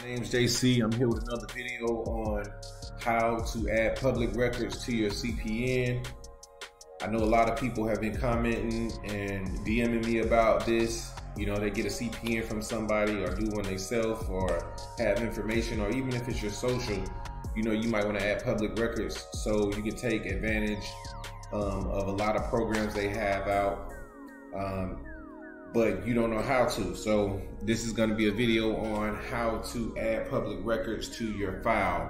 My name's JC. I'm here with another video on how to add public records to your CPN. I know a lot of people have been commenting and DMing me about this. You know, they get a CPN from somebody or do one themselves or have information, or even if it's your social, you know, you might want to add public records so you can take advantage of a lot of programs they have out, but you don't know how to. So this is going to be a video on how to add public records to your file.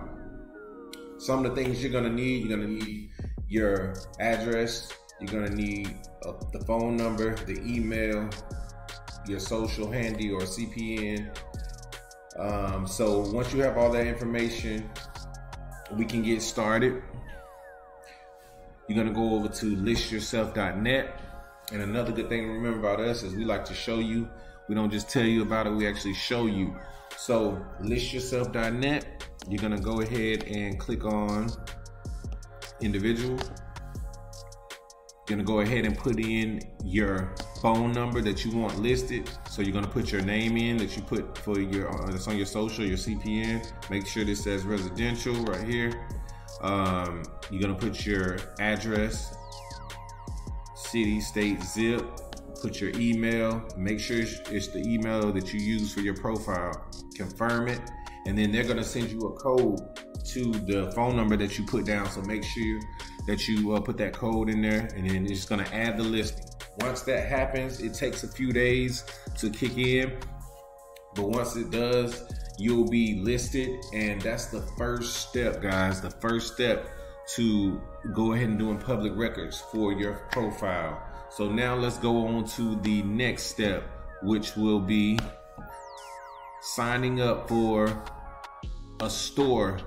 Some of the things you're going to need your address, you're going to need the phone number, the email, your social handy or CPN. So once you have all that information, we can get started. You're gonna go over to listyourself.net. And another good thing to remember about us is we like to show you. We don't just tell you about it, we actually show you. So listyourself.net, you're gonna go ahead and click on individual. You're gonna go ahead and put in your phone number that you want listed. So you're gonna put your name in that you put for your that's on your social, your CPN. Make sure this says residential right here. You're gonna put your address, city, state, zip. Put your email. Make sure it's the email that you use for your profile. Confirm it, and then they're gonna send you a code to the phone number that you put down. So make sure that you put that code in there, and then it's gonna add the listing. Once that happens, it takes a few days to kick in, but once it does, you'll be listed. And that's the first step, guys. The first step to go ahead and doing public records for your profile. So now let's go on to the next step, which will be signing up for a store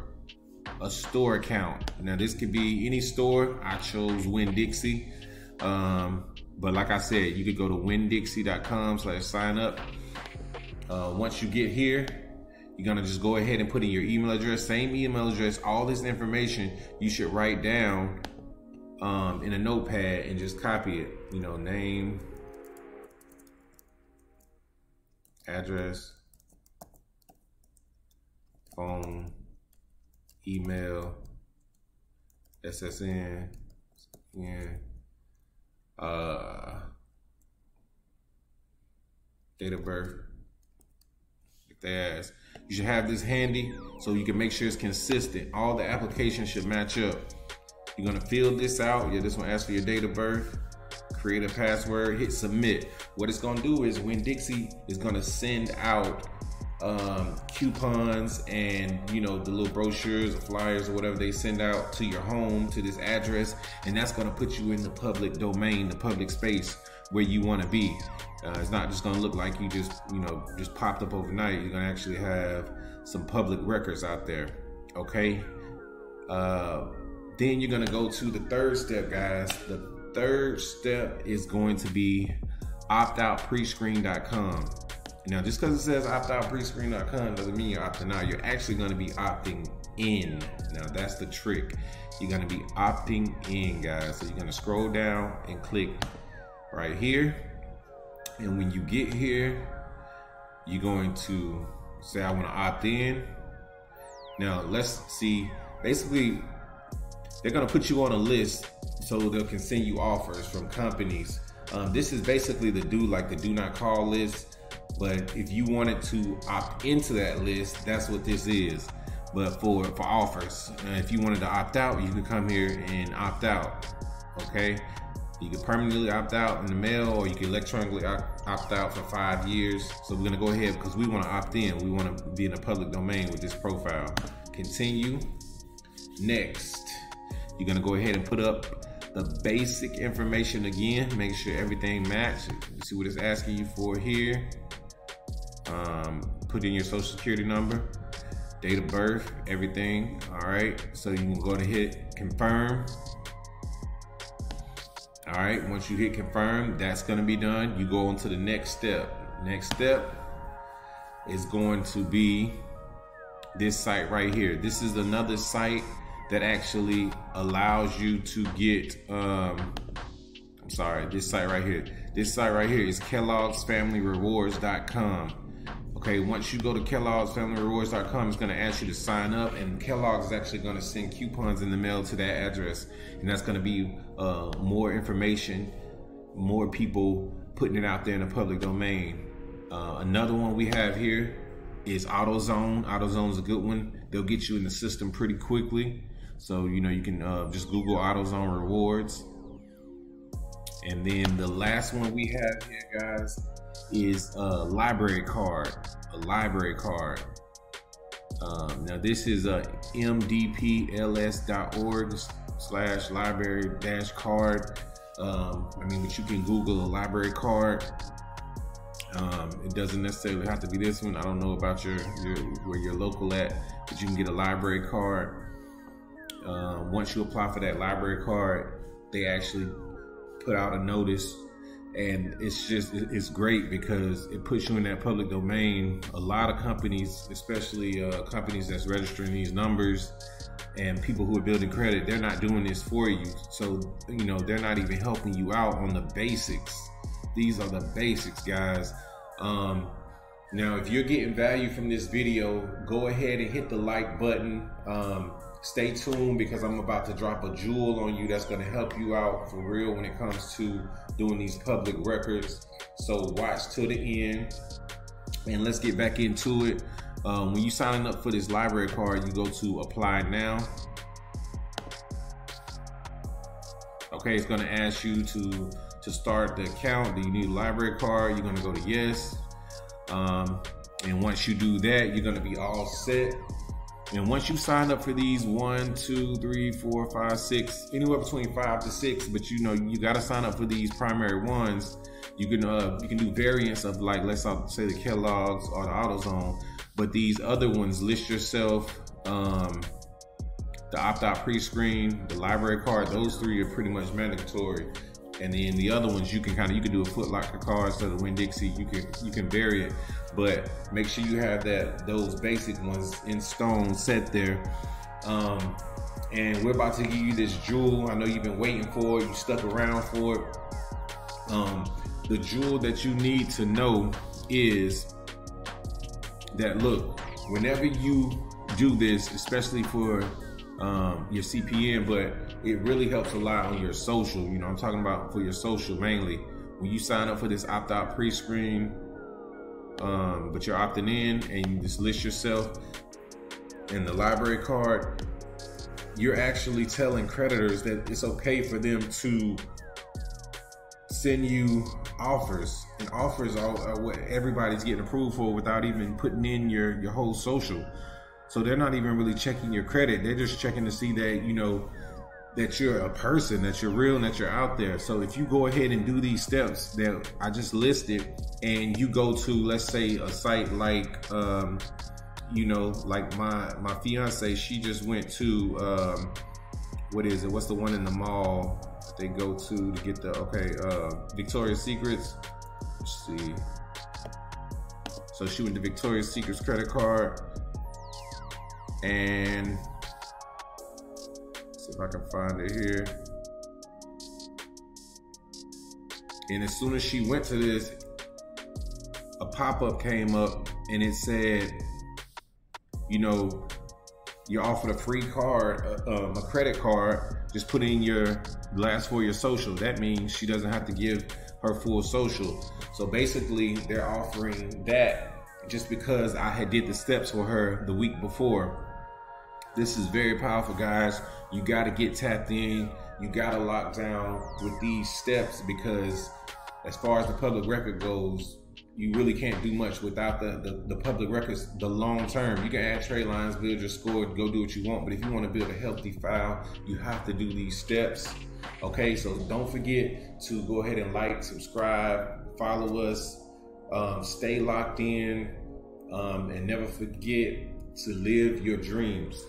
account. Now this could be any store. I chose Winn-Dixie, but like I said, you could go to winndixie.com/sign up. Once you get here, you're gonna just go ahead and put in your email address, same email address. All this information you should write down in a notepad and just copy it. You know, name, address, phone, email, SSN, date of birth. If they ask, you should have this handy so you can make sure it's consistent. All the applications should match up. You're gonna fill this out. Yeah, this one asks for your date of birth. Create a password, hit submit. What it's gonna do is Winn-Dixie is gonna send out coupons and, you know, the little brochures or flyers or whatever they send out to your home, to this address, and that's gonna put you in the public domain, the public space where you wanna be. It's not just gonna look like you just popped up overnight. You're gonna actually have some public records out there, okay? Then you're gonna go to the third step, guys. The third step is going to be optoutprescreen.com. Now, just because it says optoutprescreen.com doesn't mean you're opting out. You're actually gonna be opting in. Now, that's the trick. You're gonna be opting in, guys. So you're gonna scroll down and click right here. And when you get here, you're going to say, I want to opt in. Now, let's see. Basically, they're going to put you on a list so they can send you offers from companies. This is basically the do not call list. But if you wanted to opt into that list, that's what this is. But for offers, if you wanted to opt out, you can come here and opt out. Okay. You can permanently opt out in the mail, or you can electronically opt out for 5 years. So we're gonna go ahead because we wanna opt in. We wanna be in a public domain with this profile. Continue. Next, you're gonna go ahead and put up the basic information again. Make sure everything matches. You see what it's asking you for here. Put in your social security number, date of birth, everything. All right, so you can go to hit confirm. All right, once you hit confirm, that's gonna be done. You go on to the next step. Next step is going to be this site right here. This is another site that actually allows you to get, this site right here. This site right here is kellogg'sfamilyrewards.com. Okay, once you go to kellogg'sfamilyrewards.com, it's gonna ask you to sign up, and Kellogg's is actually gonna send coupons in the mail to that address. And that's gonna be more information, more people putting it out there in the public domain. Another one we have here is AutoZone. AutoZone's a good one. They'll get you in the system pretty quickly. So, you know, you can just Google AutoZone rewards. And then the last one we have here, guys, is a library card. A library card. Now this is mdpls.org/library-card. But you can Google a library card. It doesn't necessarily have to be this one. I don't know about where you're local at, but you can get a library card. Once you apply for that library card, they actually put out a notice, and it's great because it puts you in that public domain. A lot of companies, especially companies that's registering these numbers and people who are building credit, they're not doing this for you. So, you know, they're not even helping you out on the basics. These are the basics, guys. Now, if you're getting value from this video, go ahead and hit the like button. Stay tuned, because I'm about to drop a jewel on you that's gonna help you out for real when it comes to doing these public records. So watch till the end, and let's get back into it. When you sign up for this library card, you go to apply now. Okay, it's gonna ask you to start the account. Do you need a library card? You're gonna go to yes. And once you do that, you're gonna be all set. And once you sign up for these 1, 2, 3, 4, 5, 6, anywhere between 5 to 6, but you know, you gotta sign up for these primary ones. You can do variants of, like, let's say the Kellogg's or the AutoZone, but these other ones, List Yourself, the opt-out pre-screen, the library card, those three are pretty much mandatory. And then the other ones, you can do a Foot Locker card, so the Winn-Dixie, you can vary it, but make sure you have those basic ones in stone set there. And we're about to give you this jewel. I know you've been waiting for it, you stuck around for it. The jewel that you need to know is that, look, whenever you do this, especially for your CPN, but it really helps a lot on your social. You know, I'm talking about for your social mainly. When you sign up for this opt-out pre-screen, but you're opting in and you just list yourself and the library card, you're actually telling creditors that it's okay for them to send you offers. And offers are what everybody's getting approved for without even putting in your whole social. So they're not even really checking your credit. They're just checking to see that, you know, that you're a person, that you're real, and that you're out there. So if you go ahead and do these steps that I just listed, and you go to, let's say, a site like, you know, like my fiance, she just went to, what is it? What's the one in the mall that they go to get the, Victoria's Secrets. Let's see. So she went to Victoria's Secret's credit card, and see if I can find it here. And as soon as she went to this, a pop-up came up and it said, you know, you're offered a free card, a credit card. Just put in your last 4 of your social. That means she doesn't have to give her full social. So basically, they're offering that just because I did the steps for her the week before. This is very powerful, guys. You got to get tapped in. You got to lock down with these steps, because as far as the public record goes, you really can't do much without the public records, the long term. You can add trade lines, build your score, go do what you want. But if you want to build a healthy file, you have to do these steps. Okay, so don't forget to go ahead and like, subscribe, follow us, stay locked in, and never forget to live your dreams.